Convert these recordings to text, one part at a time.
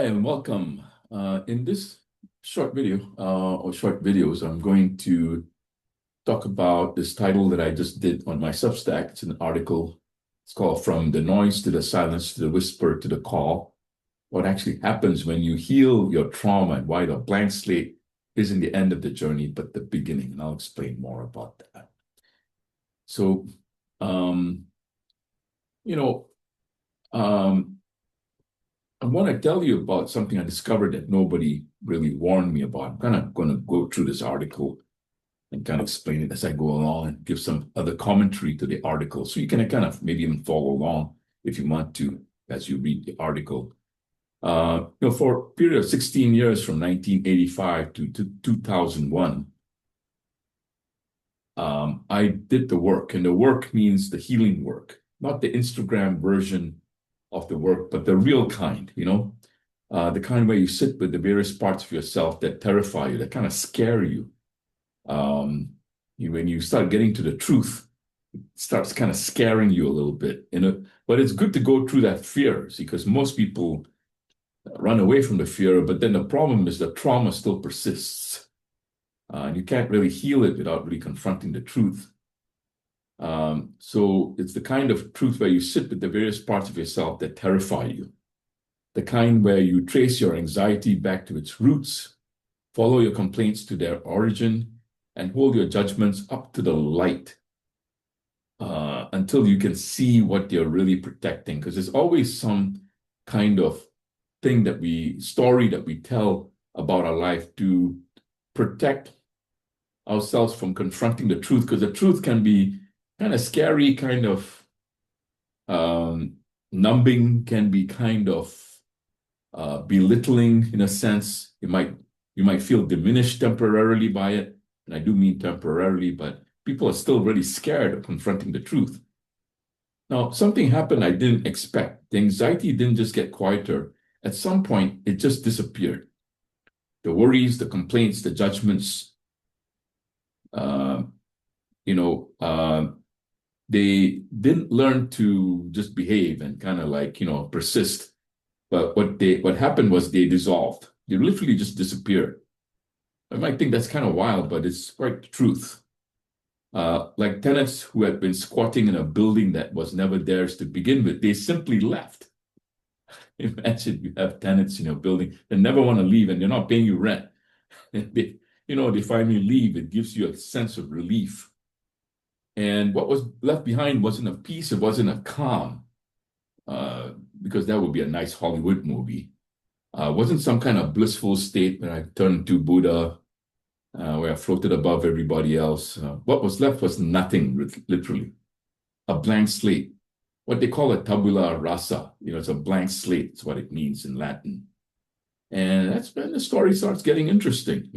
and welcome. In this short video, or short videos, I'm going to talk about this title that I just did on my Substack. It's an article. It's called From the Noise to the Silence to the Whisper to the Call. What actually happens when you heal your trauma and why the blank slate isn't the end of the journey, but the beginning. And I'll explain more about that. So, you know, I want to tell you about something I discovered that nobody really warned me about. I'm kind of going to go through this article and kind of explain it as I go along and give some other commentary to the article. So you can kind of maybe even follow along if you want to as you read the article. For a period of 16 years from 1985 to 2001, I did the work, and the work means the healing work, not the Instagram version of the work, but the real kind, the kind where you sit with the various parts of yourself that terrify you, that kind of scare you. When you start getting to the truth, it starts kind of scaring you a little bit, But it's good to go through that fear, because most people run away from the fear, but then the problem is the trauma still persists. And you can't really heal it without really confronting the truth. So it's the kind of truth where you sit with the various parts of yourself that terrify you. The kind where you trace your anxiety back to its roots, follow your complaints to their origin, and hold your judgments up to the light until you can see what you're really protecting. Because there's always some kind of story that we tell about our life to protect ourselves from confronting the truth, because the truth can be kind of scary, kind of numbing, can be kind of belittling in a sense. You might feel diminished temporarily by it, and I do mean temporarily, but people are still really scared of confronting the truth. Now, something happened I didn't expect. The anxiety didn't just get quieter. At some point, it just disappeared. The worries, the complaints, the judgments, they didn't learn to just behave and kind of persist. But what happened was they dissolved. They literally just disappeared. I might think that's kind of wild, but it's quite the truth. Like tenants who had been squatting in a building that was never theirs to begin with, they simply left. Imagine you have tenants in your building that never want to leave, and they're not paying you rent. They finally leave. It gives you a sense of relief. And what was left behind wasn't a peace, it wasn't a calm, because that would be a nice Hollywood movie. Wasn't some kind of blissful state where I turned to Buddha, where I floated above everybody else. What was left was nothing, literally. A blank slate. What they call a tabula rasa. It's a blank slate. It's what it means in Latin. And that's when the story starts getting interesting,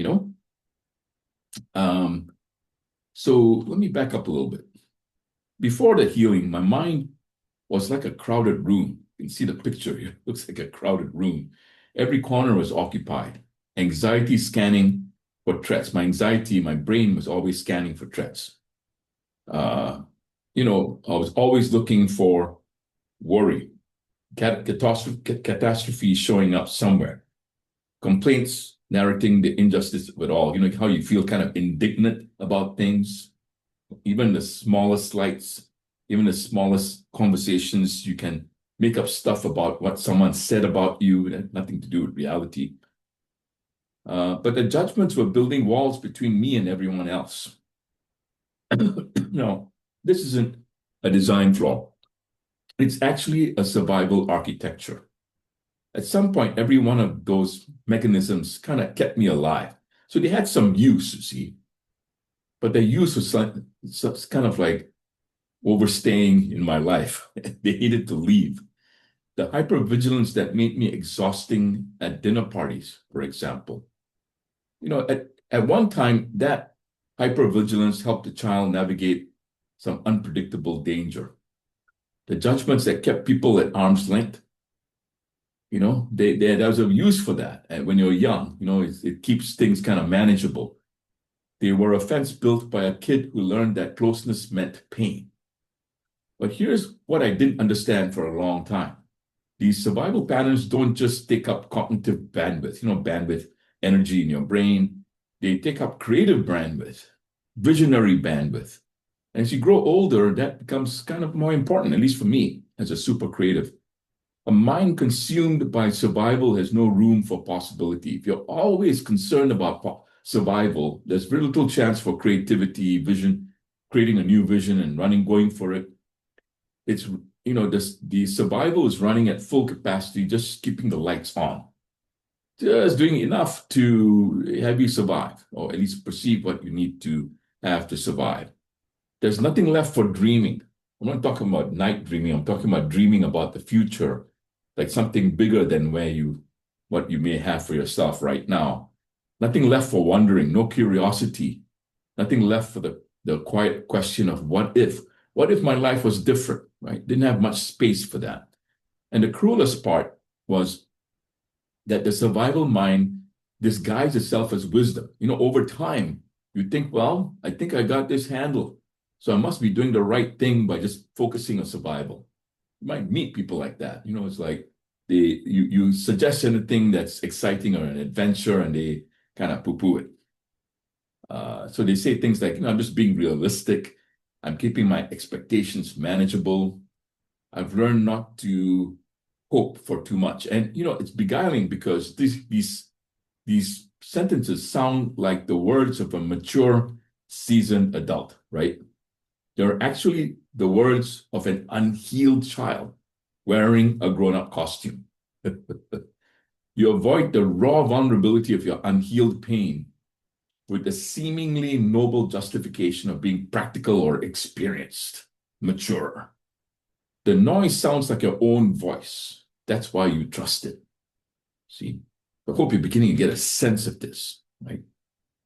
So let me back up a little bit. Before the healing, my mind was like a crowded room. You can see the picture here. It looks like a crowded room. Every corner was occupied. Anxiety scanning for threats. My brain was always scanning for threats. I was always looking for worry, catastrophe showing up somewhere, complaints narrating the injustice of it all. How you feel kind of indignant about things, even the smallest slights, even the smallest conversations. You can make up stuff about what someone said about you that had nothing to do with reality. But the judgments were building walls between me and everyone else. No, this isn't a design flaw. It's actually a survival architecture. At some point, every one of those mechanisms kind of kept me alive. So they had some use, you see. But the use was kind of like overstaying in my life. They needed to leave. The hypervigilance that made me exhausting at dinner parties, for example. At one time, that hypervigilance helped the child navigate some unpredictable danger. The judgments that kept people at arm's length, there's a use for that. And when you're young, it keeps things kind of manageable. They were a fence built by a kid who learned that closeness meant pain. But here's what I didn't understand for a long time. these survival patterns don't just take up cognitive bandwidth, bandwidth, energy in your brain. They take up creative bandwidth, visionary bandwidth. And as you grow older, that becomes kind of more important, at least for me as a super creative. A mind consumed by survival has no room for possibility. If you're always concerned about survival, there's very little chance for creativity, vision, creating a new vision and going for it. It's, the survival is running at full capacity, just keeping the lights on, just doing enough to have you survive, or at least perceive what you need to have to survive. There's nothing left for dreaming. I'm not talking about night dreaming. I'm talking about dreaming about the future, like something bigger than what you may have for yourself right now. Nothing left for wondering, no curiosity, nothing left for the quiet question of what if? What if my life was different, right? Didn't have much space for that. And the cruelest part was that the survival mind disguised itself as wisdom. Over time, you think, well, I think I got this handled, so I must be doing the right thing by just focusing on survival. You might meet people like that. It's like you suggest anything that's exciting or an adventure, and they kind of poo-poo it. So they say things like, I'm just being realistic. I'm keeping my expectations manageable. I've learned not to hope for too much. And, it's beguiling because these sentences sound like the words of a mature, seasoned adult, right? They're actually the words of an unhealed child wearing a grown-up costume. You avoid the raw vulnerability of your unhealed pain with the seemingly noble justification of being practical or experienced, mature. The noise sounds like your own voice. That's why you trust it. See, I hope you're beginning to get a sense of this, right?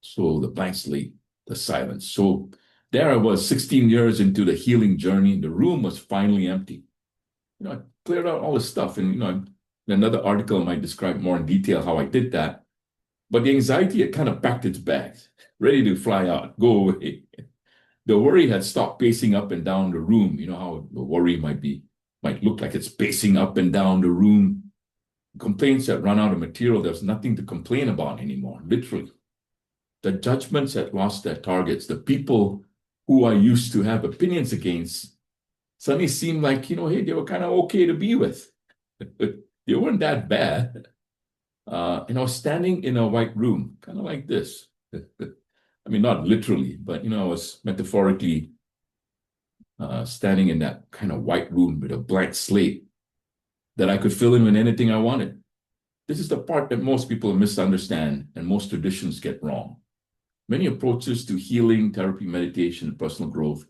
So the blank slate, the silence. So there I was, 16 years into the healing journey. The room was finally empty. I cleared out all the stuff. And, in another article, I might describe more in detail how I did that. But the anxiety had kind of packed its bags, ready to fly out, go away. The worry had stopped pacing up and down the room. How the worry might look like it's pacing up and down the room. Complaints had run out of material. There was nothing to complain about anymore, literally. The judgments had lost their targets. The people who I used to have opinions against suddenly seemed like, hey, they were kind of okay to be with. They weren't that bad. And I was standing in a white room, kind of like this. I mean, not literally, but, I was metaphorically standing in that kind of white room with a blank slate that I could fill in with anything I wanted. This is the part that most people misunderstand and most traditions get wrong. Many approaches to healing, therapy, meditation, personal growth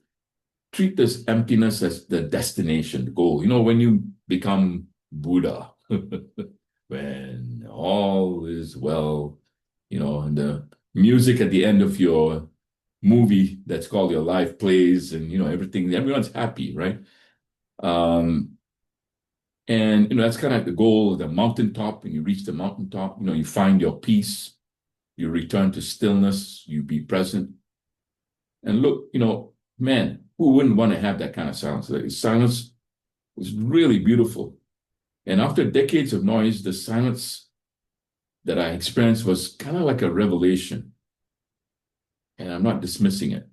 treat this emptiness as the destination, the goal. When you become Buddha, when all is well, and the music at the end of your movie that's called your life plays, and everyone's happy, right? And that's kind of like the goal of the mountaintop. When you reach the mountaintop, you find your peace, you return to stillness, you be present. And look, man, who wouldn't want to have that kind of silence? Like, silence was really beautiful. And after decades of noise, the silence that I experienced was kind of like a revelation. And I'm not dismissing it.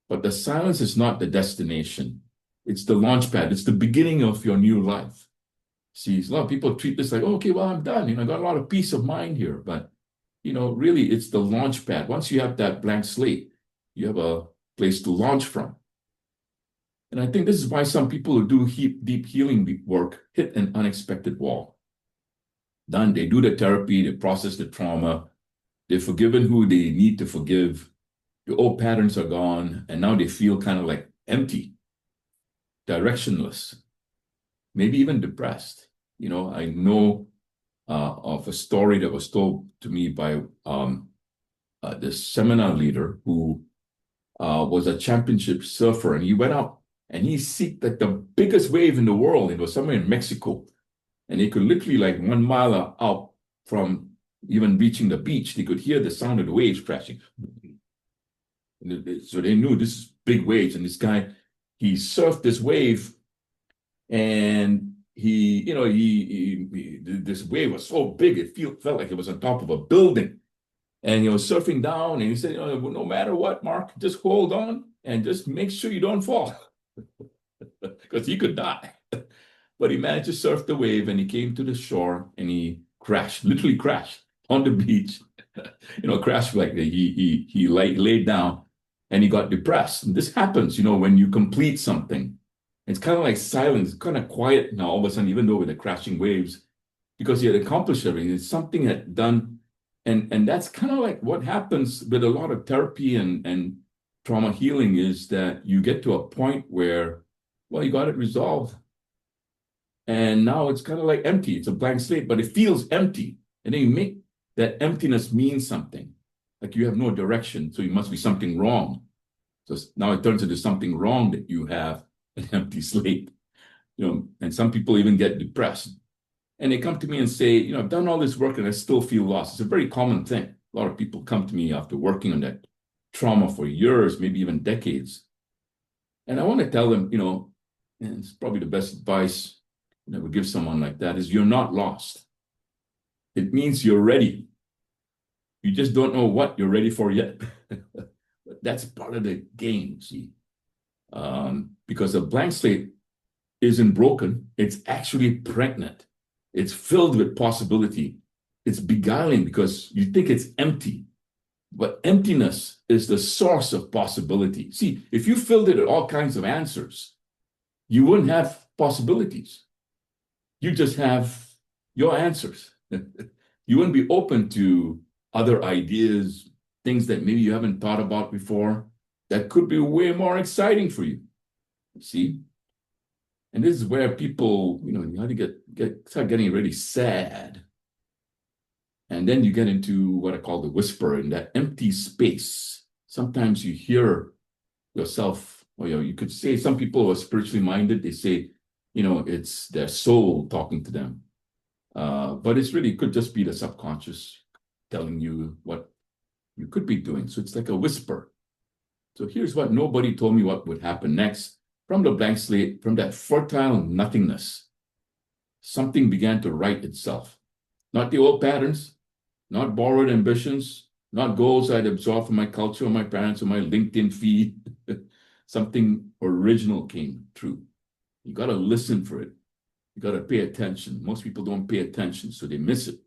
But the silence is not the destination. It's the launchpad. It's the beginning of your new life. See, a lot of people treat this like, oh, okay, well, I'm done. I got a lot of peace of mind here. But, really, it's the launchpad. Once you have that blank slate, you have a place to launch from. And I think this is why some people who do deep healing work hit an unexpected wall. Then they do the therapy, they process the trauma, they've forgiven who they need to forgive, the old patterns are gone, and now they feel kind of like empty, directionless, maybe even depressed. I know of a story that was told to me by this seminar leader who was a championship surfer, and he went out and he seeked like the biggest wave in the world. It was somewhere in Mexico. And they could literally, like 1 mile out from even reaching the beach, they could hear the sound of the waves crashing. So they knew this is big waves. And this guy, he surfed this wave and this wave was so big, it felt like it was on top of a building. And he was surfing down, and he said, no matter what, Mark, just hold on and just make sure you don't fall because he could die. But he managed to surf the wave, and he came to the shore, and he crashed, literally crashed on the beach. Crashed like he laid down, and he got depressed. And this happens, when you complete something. It's kind of like silence, it's kind of quiet now all of a sudden, even though with the crashing waves, because he had accomplished everything. It's something had done. And that's kind of like what happens with a lot of therapy and trauma healing, is that you get to a point where, well, you got it resolved. And now it's kind of like empty. It's a blank slate, but it feels empty. And then you make that emptiness mean something. Like you have no direction, so you must be something wrong. So now it turns into something wrong that you have an empty slate. And some people even get depressed. And they come to me and say, I've done all this work and I still feel lost. It's a very common thing. A lot of people come to me after working on that trauma for years, maybe even decades. And I want to tell them, and it's probably the best advice I would give someone like that, is you're not lost. It means you're ready. You just don't know what you're ready for yet. But that's part of the game, see? Because a blank slate isn't broken. It's actually pregnant. It's filled with possibility. It's beguiling because you think it's empty. But emptiness is the source of possibility. See, if you filled it with all kinds of answers, you wouldn't have possibilities. You just have your answers. You wouldn't be open to other ideas, things that maybe you haven't thought about before, that could be way more exciting for you. See? And this is where people, you have to start getting really sad. And then you get into what I call the whisper, in that empty space. Sometimes you hear yourself, or you could say, some people who are spiritually minded, they say, it's their soul talking to them. But it could just be the subconscious telling you what you could be doing. So it's like a whisper. So here's what nobody told me what would happen next. From the blank slate, from that fertile nothingness, something began to write itself. Not the old patterns, not borrowed ambitions, not goals I'd absorbed from my culture or my parents or my LinkedIn feed. Something original came true. You got to listen for it. You got to pay attention. Most people don't pay attention, so they miss it.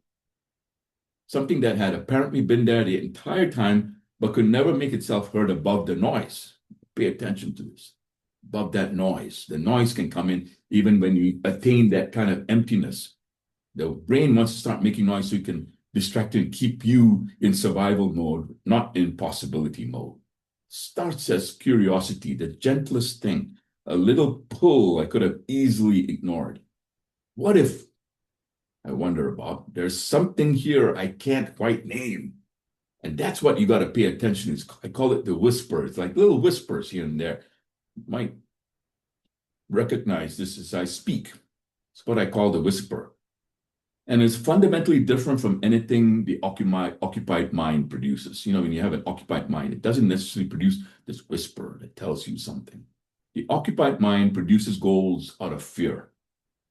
Something that had apparently been there the entire time, but could never make itself heard above the noise. Pay attention to this. Above that noise. The noise can come in even when you attain that kind of emptiness. The brain wants to start making noise so it can distract you and keep you in survival mode, not in possibility mode. Starts as curiosity, the gentlest thing, a little pull I could have easily ignored. What if, I wonder about, there's something here I can't quite name? And that's what you got to pay attention to. I call it the whisper. It's like little whispers here and there. You might recognize this as I speak. It's what I call the whisper. And it's fundamentally different from anything the occupied mind produces. When you have an occupied mind, it doesn't necessarily produce this whisper that tells you something. The occupied mind produces goals out of fear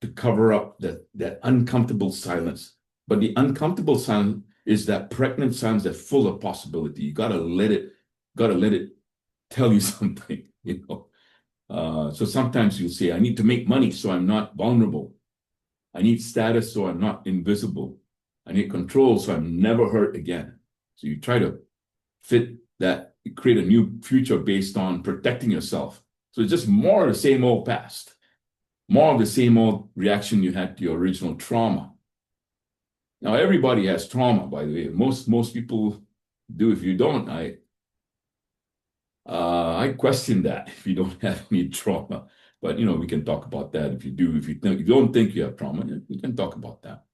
to cover up that uncomfortable silence. But the uncomfortable silence is that pregnant silence that's full of possibility. You gotta let it tell you something, So sometimes you'll say, I need to make money so I'm not vulnerable. I need status so I'm not invisible. I need control so I'm never hurt again. So you try to fit that, create a new future based on protecting yourself. So it's just more of the same old past, more of the same old reaction you had to your original trauma. Now, everybody has trauma, by the way. Most people do. If you don't, I question that if you don't have any trauma. But, we can talk about that if you do. If you don't think you have trauma, we can talk about that.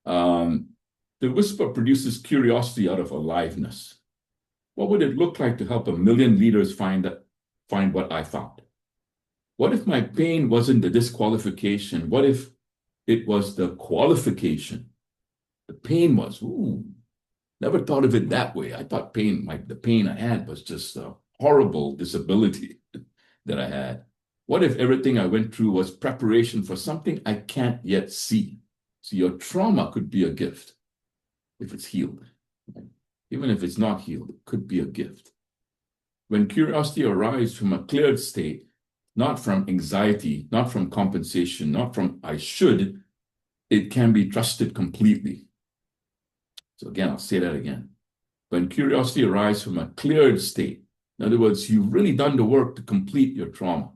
The whisper produces curiosity out of aliveness. What would it look like to help 1 million leaders find what I found? What if my pain wasn't the disqualification? What if it was the qualification? The pain was, never thought of it that way. I thought the pain I had was just a horrible disability that I had. What if everything I went through was preparation for something I can't yet see? So your trauma could be a gift if it's healed. Right? Even if it's not healed, it could be a gift. When curiosity arises from a cleared state, not from anxiety, not from compensation, not from I should, it can be trusted completely. So again, I'll say that again. When curiosity arises from a cleared state, in other words, you've really done the work to complete your trauma.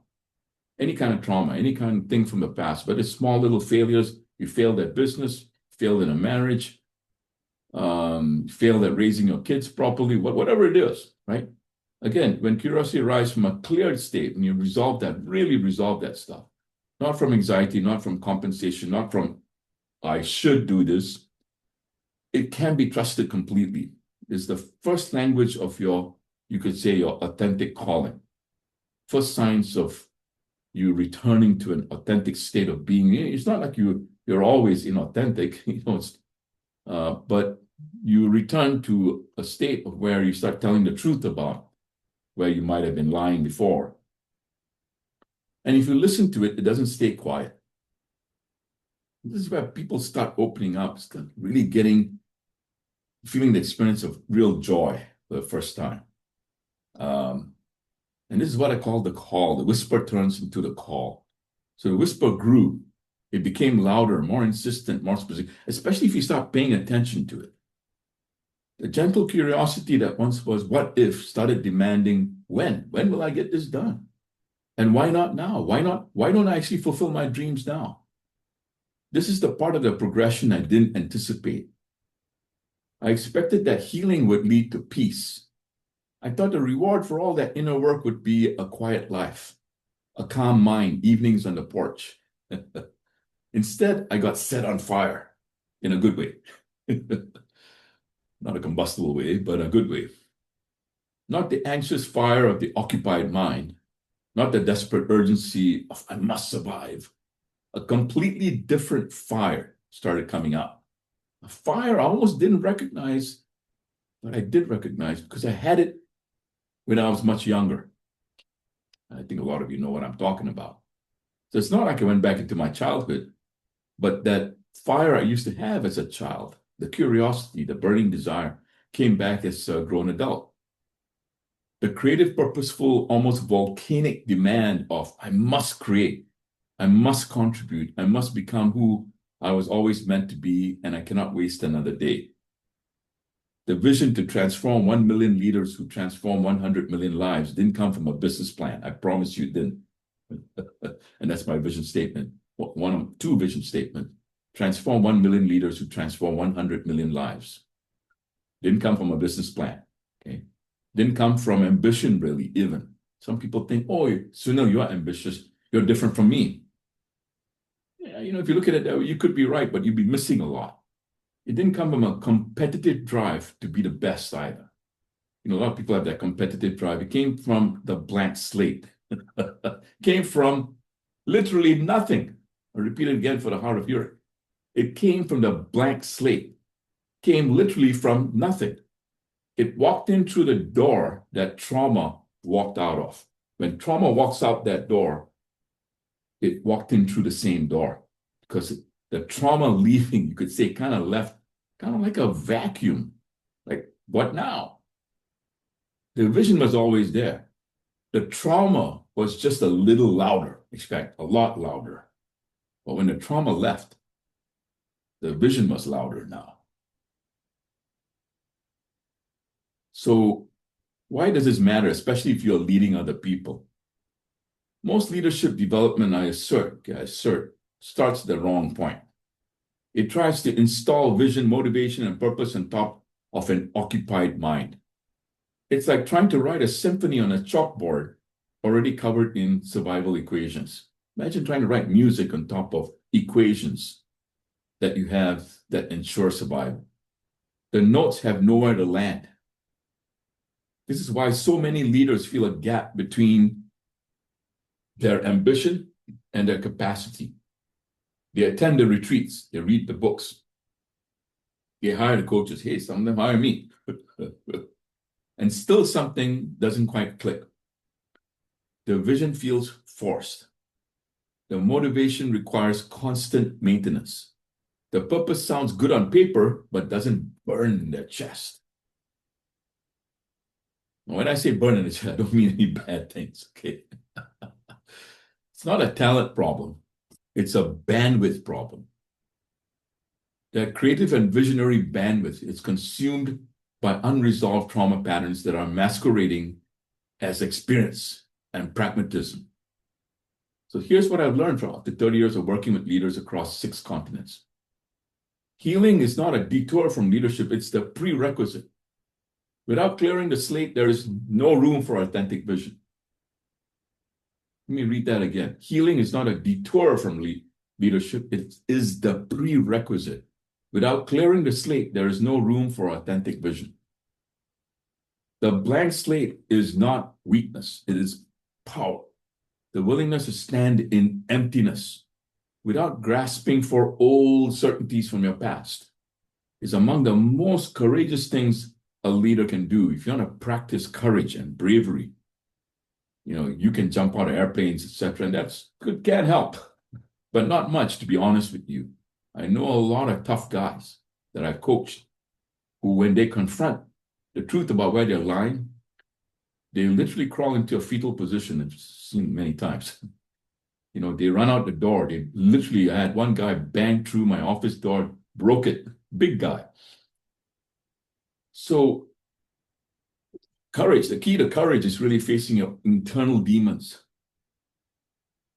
Any kind of trauma, any kind of thing from the past, but it's small little failures. You failed at business, failed in a marriage, failed at raising your kids properly, whatever it is, right? Again, when curiosity arises from a cleared state, and you resolve that, really resolve that stuff, not from anxiety, not from compensation, not from I should do this, it can be trusted completely. It's the first language of your, you could say, your authentic calling. First signs of you returning to an authentic state of being. It's not like you're always inauthentic, but you return to a state of where you start telling the truth about where you might have been lying before. And if you listen to it, it doesn't stay quiet. This is where people start opening up, start really feeling the experience of real joy for the first time. And this is what I call the call. The whisper turns into the call. So the whisper grew. It became louder, more insistent, more specific, especially if you start paying attention to it. The gentle curiosity that once was what if started demanding when? When will I get this done? And why not now? Why don't I actually fulfill my dreams now? This is the part of the progression I didn't anticipate. I expected that healing would lead to peace. I thought the reward for all that inner work would be a quiet life, a calm mind, evenings on the porch. Instead, I got set on fire in a good way. Not a combustible way, but a good way. Not the anxious fire of the occupied mind, not the desperate urgency of I must survive. A completely different fire started coming up. A fire I almost didn't recognize, but I did recognize because I had it when I was much younger. I think a lot of you know what I'm talking about. So it's not like I went back into my childhood, but that fire I used to have as a child, the curiosity, the burning desire, came back as a grown adult. The creative, purposeful, almost volcanic demand of I must create, I must contribute, I must become who I was always meant to be, and I cannot waste another day. The vision to transform 1 million leaders who transform 100 million lives didn't come from a business plan. I promise you it didn't. And that's my vision statement. One of two vision statements. Transform 1 million leaders who transform 100 million lives. Didn't come from a business plan. Okay. Didn't come from ambition, really, even. Some people think, oh, Sunil, you're ambitious. You're different from me. Yeah, if you look at it, you could be right, but you'd be missing a lot. It didn't come from a competitive drive to be the best either. A lot of people have that competitive drive. It came from the blank slate. Came from literally nothing. I'll repeat it again for the heart of Europe. It came from the blank slate. Came literally from nothing. It walked in through the door that trauma walked out of. When trauma walks out that door, it walked in through the same door because the trauma leaving, you could say, kind of left, kind of like a vacuum. Like, what now? The vision was always there. The trauma was just a little louder, expect a lot louder. But when the trauma left, the vision was louder now. So why does this matter, especially if you're leading other people? Most leadership development, I assert, starts at the wrong point. It tries to install vision, motivation, and purpose on top of an occupied mind. It's like trying to write a symphony on a chalkboard already covered in survival equations. Imagine trying to write music on top of equations that you have that ensure survival. The notes have nowhere to land. This is why so many leaders feel a gap between their ambition and their capacity. They attend the retreats, they read the books, they hire the coaches. Hey, some of them hire me. And still something doesn't quite click. The vision feels forced. The motivation requires constant maintenance. The purpose sounds good on paper, but doesn't burn in their chest. When I say burn in the chest, I don't mean any bad things, okay? It's not a talent problem. It's a bandwidth problem. The creative and visionary bandwidth is consumed by unresolved trauma patterns that are masquerading as experience and pragmatism. So here's what I've learned from after 30 years of working with leaders across 6 continents. Healing is not a detour from leadership, it's the prerequisite. Without clearing the slate, there is no room for authentic vision. Let me read that again. Healing is not a detour from leadership, it is the prerequisite. Without clearing the slate, there is no room for authentic vision. The blank slate is not weakness, it is power. The willingness to stand in emptiness without grasping for old certainties from your past is among the most courageous things a leader can do. If you want to practice courage and bravery, you can jump out of airplanes, etc., and that's good, can't help, but not much, to be honest with you. I know a lot of tough guys that I've coached who, when they confront the truth about where they're lying, they literally crawl into a fetal position. I've seen many times. They run out the door. I had one guy bang through my office door, broke it, big guy. So courage, the key to courage is really facing your internal demons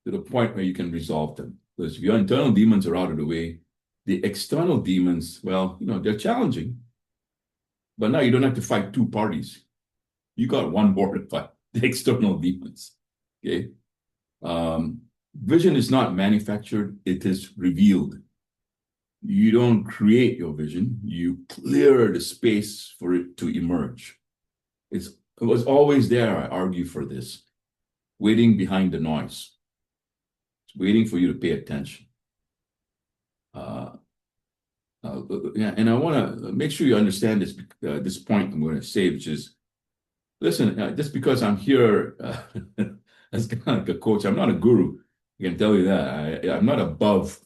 to the point where you can resolve them. Because if your internal demons are out of the way, the external demons, well, they're challenging. But now you don't have to fight 2 parties. You got one more to fight, the external demons, okay? Vision is not manufactured, it is revealed. You don't create your vision, you clear the space for it to emerge. It was always there, I argue for this, waiting behind the noise. It's waiting for you to pay attention. And I want to make sure you understand this point I'm going to say, which is, listen, just because I'm here as kind of like a coach, I'm not a guru. I can tell you that. I'm not above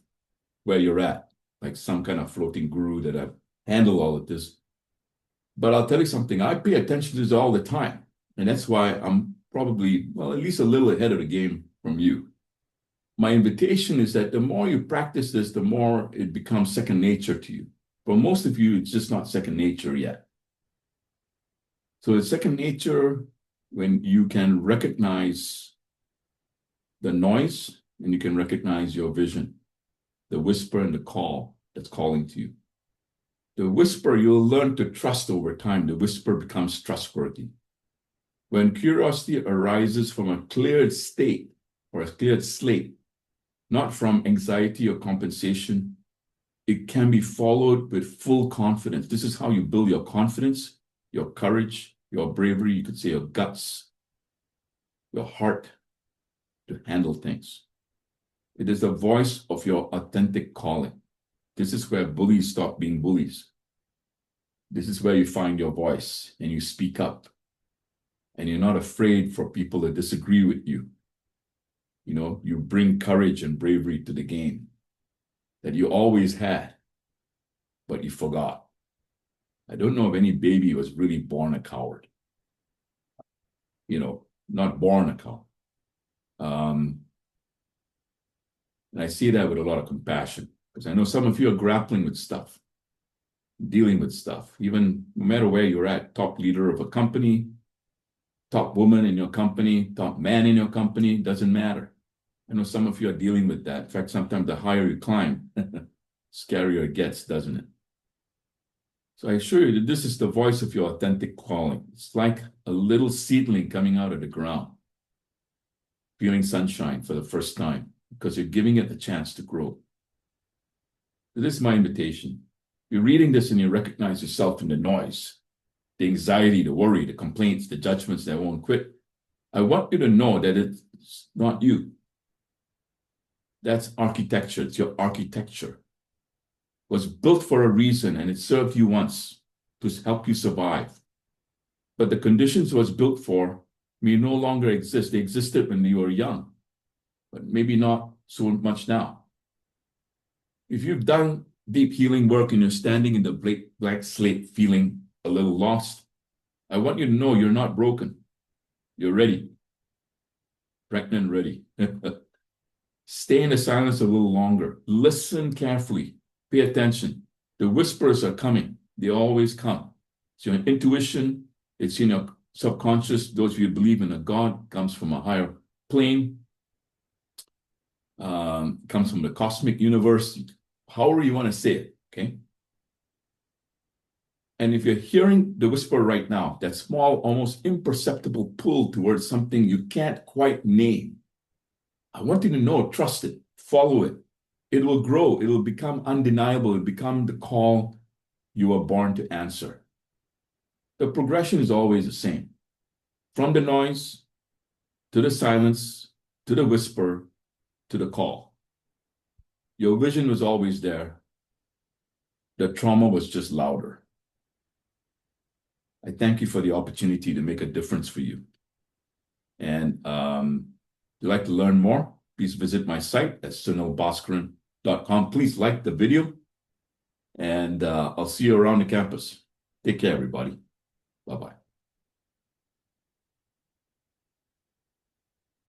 where you're at, like some kind of floating guru that I've handled all of this. But I'll tell you something, I pay attention to this all the time. And that's why I'm probably, well, at least a little ahead of the game from you. My invitation is that the more you practice this, the more it becomes second nature to you. For most of you, it's just not second nature yet. So it's second nature when you can recognize the noise and you can recognize your vision, the whisper and the call that's calling to you. The whisper, you'll learn to trust over time. The whisper becomes trustworthy. When curiosity arises from a cleared state or a cleared slate, not from anxiety or compensation, it can be followed with full confidence. This is how you build your confidence, your courage, your bravery, you could say your guts, your heart to handle things. It is the voice of your authentic calling. This is where bullies stop being bullies. This is where you find your voice and you speak up. And you're not afraid for people to disagree with you. You bring courage and bravery to the game that you always had, but you forgot. I don't know if any baby was really born a coward. Not born a coward. And I see that with a lot of compassion because I know some of you are grappling with stuff, dealing with stuff, even no matter where you're at, top leader of a company, top woman in your company, top man in your company, doesn't matter. I know some of you are dealing with that. In fact, sometimes the higher you climb, scarier it gets, doesn't it? So I assure you that this is the voice of your authentic calling. It's like a little seedling coming out of the ground, feeling sunshine for the first time because you're giving it the chance to grow. So this is my invitation. You're reading this and you recognize yourself in the noise, the anxiety, the worry, the complaints, the judgments that won't quit. I want you to know that it's not you. That's architecture. It's your architecture. It was built for a reason and it served you once to help you survive. But the conditions it was built for may no longer exist. They existed when you were young. but maybe not so much now. If you've done deep healing work and you're standing in the blank slate feeling a little lost, I want you to know you're not broken. You're ready. Pregnant, ready. Stay in the silence a little longer. Listen carefully. Pay attention. The whispers are coming. They always come. It's your intuition. It's in your subconscious. Those of you who believe in a God, comes from a higher plane, comes from the cosmic universe, however you want to say it, okay? And if you're hearing the whisper right now, that small, almost imperceptible pull towards something you can't quite name, I want you to know, trust it, follow it. It will grow. It will become undeniable. It will become the call you are born to answer. The progression is always the same. From the noise, to the silence, to the whisper, to the call. Your vision was always there. The trauma was just louder. I thank you for the opportunity to make a difference for you. And if you'd like to learn more, please visit my site at sunilbhaskaran.com. Please like the video, and I'll see you around the campus. Take care, everybody. Bye-bye.